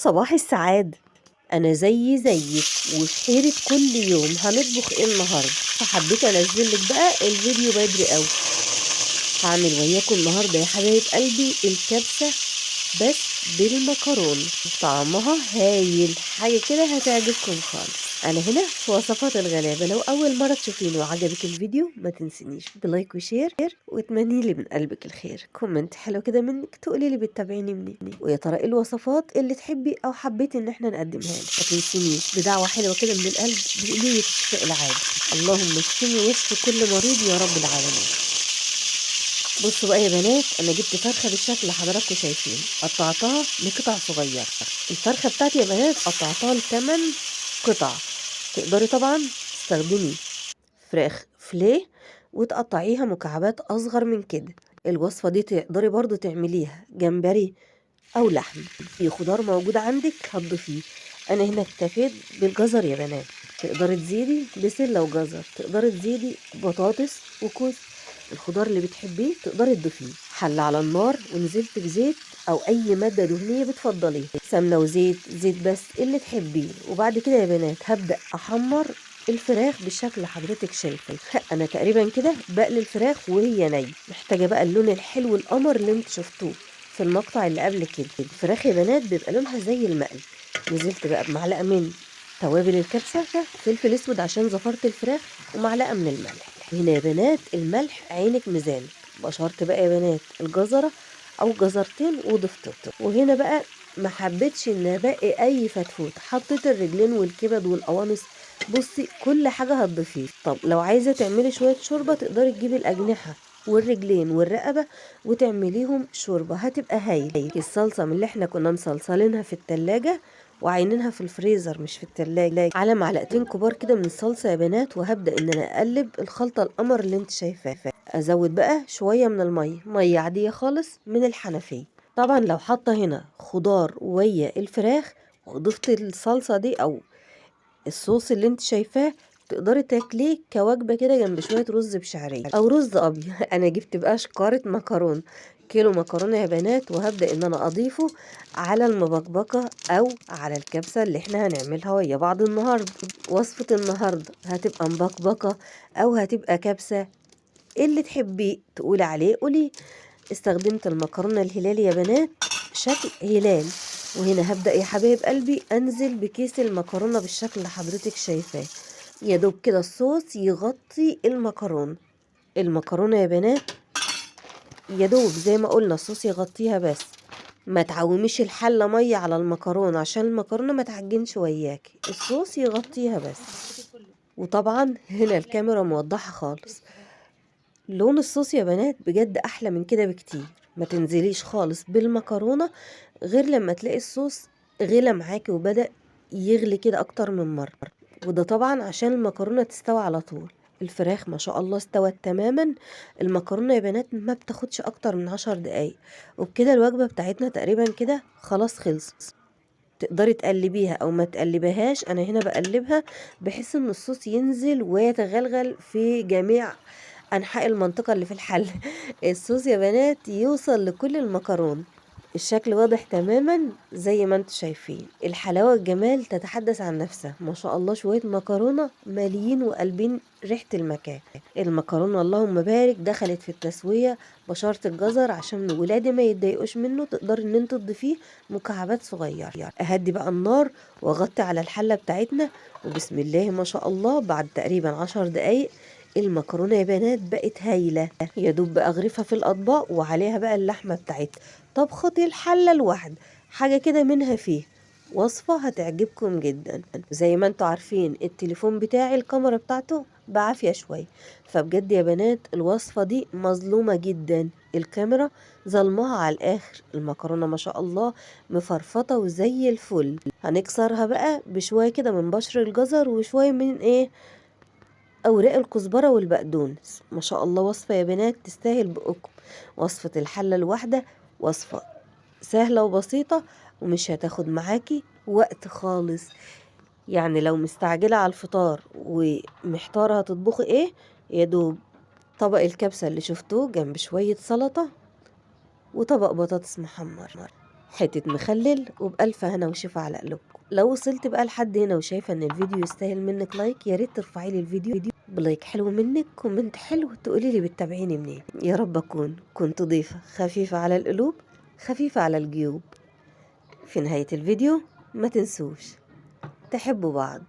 صباح السعادة. أنا زيك وفي حيرة كل يوم هنطبخ إيه النهاردة، فحبيت أنزلك بقى الفيديو بدري أوي. هعمل وياكم النهاردة يا حبايب قلبي الكبسة بس بالمكرونة، طعمها هايل، حاجة كده هتعجبكم خالص. أنا هنا في وصفات الغلابة. لو أول مرة تشوفيني وعجبك الفيديو ما تنسينيش بلايك وشير، وتمني لي من قلبك الخير، كومنت حلو كده منك تقولي لي بتتابعيني منين، ويا ترى ايه الوصفات اللي تحبي أو حبيتي إن احنا نقدمها لك. ما تنسينيش بدعوة حلوة كده من القلب بنية الشفاء العاجل. اللهم اشفني واشفي كل مريض يا رب العالمين. بصوا بقى يا بنات، انا جبت فرخه بالشكل اللي حضراتكم شايفين، قطعتها لقطع صغيره. الفرخه بتاعتي يا بنات قطعتها ل8 قطع. تقدري طبعا تستخدمي فراخ فليه وتقطعيها مكعبات اصغر من كده. الوصفه دي تقدري برضو تعمليها جمبري او لحم، في خضار موجود عندك هتضيفيه. انا هنا اكتفيت بالجزر يا بنات، تقدري تزيدي بسله وجزر، تقدري تزيدي بطاطس وكوس، الخضار اللي بتحبيه تقدري تضيفيه. حل على النار ونزلت بزيت او اي ماده دهنيه بتفضليه، سمنه وزيت، زيت بس اللي تحبيه. وبعد كده يا بنات هبدا احمر الفراخ بالشكل اللي حضرتك شايفه. انا تقريبا كده بقلي الفراخ وهي نيه، محتاجه بقى اللون الحلو القمر اللي انتوا شفتوه في المقطع اللي قبل كده. الفراخ يا بنات بيبقى لونها زي المقلي. نزلت بقى بمعلقه من توابل الكبسه، فلفل اسود عشان زفرت الفراخ، ومعلقه من الملح. هنا يا بنات الملح عينك ميزانك. بشرت بقى يا بنات الجزره او جزرتين وضفتهم. وهنا بقى ما حبيتش ان ابقي اي فتفوت، حطيت الرجلين والكبد والقوانص. بصي كل حاجه هتضيفيه. طب لو عايزه تعملي شويه شوربه تقدري تجيبي الاجنحه والرجلين والرقبه وتعمليهم شوربه، هتبقى هايل. الصلصه من اللي احنا كنا مصلصلينها في التلاجة وعينينها في الفريزر مش في التلاجة، على معلقتين كبار كده من الصلصه يا بنات. وهبدا ان انا اقلب الخلطه القمر اللي انت شايفاه. ازود بقى شويه من الميه، ميه عاديه خالص من الحنفيه. طبعا لو حاطه هنا خضار ويا الفراخ وضفت الصلصه دي او الصوص اللي انت شايفاه، تقدري تاكليه كوجبه كده جنب شويه رز بشعريه او رز ابيض. انا جبت بقى شكاره مكرونه، كيلو مكرونه يا بنات، وهبدا ان انا اضيفه على المبكبكه او على الكبسه اللي احنا هنعملها ويا بعض النهارده. وصفه النهارده هتبقى مبكبكه او هتبقى كبسه، اللي تحبي تقولي عليه قولي. استخدمت المكرونه الهلال يا بنات، شكل هلال. وهنا هبدأ يا حبايب قلبي انزل بكيس المكرونه بالشكل اللي حضرتك شايفاه، يا دوب كده الصوص يغطي المكرونه. المكرونه يا بنات يا دوب زي ما قلنا الصوص يغطيها بس، ما تعوميش الحله ميه على المكرونه عشان المكرونه ما تعجنش وياكي، الصوص يغطيها بس. وطبعا هنا الكاميرا موضحه خالص، لون الصوص يا بنات بجد احلى من كده بكتير. ما تنزليش خالص بالمكرونه غير لما تلاقي الصوص غلى معاكي وبدأ يغلي كده اكتر من مره، وده طبعا عشان المكرونه تستوي على طول. الفراخ ما شاء الله استوت تماما. المكرونه يا بنات ما بتاخدش اكتر من 10 دقايق، وبكده الوجبه بتاعتنا تقريبا كده خلاص خلصت. تقدري تقلبيها او ما تقلبيهاش، انا هنا بقلبها بحيث ان الصوص ينزل ويتغلغل في جميع انحاء المنطقة اللي في الحل. الصوص يا بنات يوصل لكل المكرونة. الشكل واضح تماما زي ما انتم شايفين. الحلاوة والجمال تتحدث عن نفسها، ما شاء الله شوية مكرونة ماليين وقلبين ريحة المكان. المكرونة اللهم بارك دخلت في التسوية. بشرت الجزر عشان ولادي ما يتضايقوش منه، تقدر ان انت تضيفيه مكعبات صغيرة. اهدي بقى النار واغطي على الحلة بتاعتنا، وبسم الله ما شاء الله بعد تقريبا 10 دقايق المكرونة يا بنات بقت هايلة. يا دوب بقى اغرفها في الاطباق وعليها بقى اللحمة بتاعتها. طبخة الحلة الواحدة حاجة كده منها فيه، وصفة هتعجبكم جدا. زي ما انتوا عارفين التليفون بتاعي الكاميرا بتاعته بعافية شوية، فبجد يا بنات الوصفة دي مظلومة جدا، الكاميرا ظلمها على الاخر. المكرونة ما شاء الله مفرفطة وزي الفل. هنكسرها بقى بشوية كده من بشر الجزر وشوية من اوراق الكزبرة والبقدونس. ما شاء الله وصفة يا بنات تستاهل بقكم. وصفة الحلة الواحدة وصفة سهلة وبسيطة ومش هتاخد معاكي وقت خالص. يعني لو مستعجلة على الفطار ومحتارة هتطبخي ايه، يا دوب طبق الكبسة اللي شفتوه جنب شوية سلطة وطبق بطاطس محمر، حتة مخلل وبألف هنا وشفا على قلوبكم. لو وصلت بقى لحد هنا وشايفة ان الفيديو يستاهل منك لايك، يا ريت ترفعي لي الفيديو بلايك حلو منك، كومنت حلو تقولي لي بتتابعيني منين. يا رب اكون كنت ضيفة خفيفة على القلوب، خفيفة على الجيوب. في نهاية الفيديو ما تنسوش تحبوا بعض.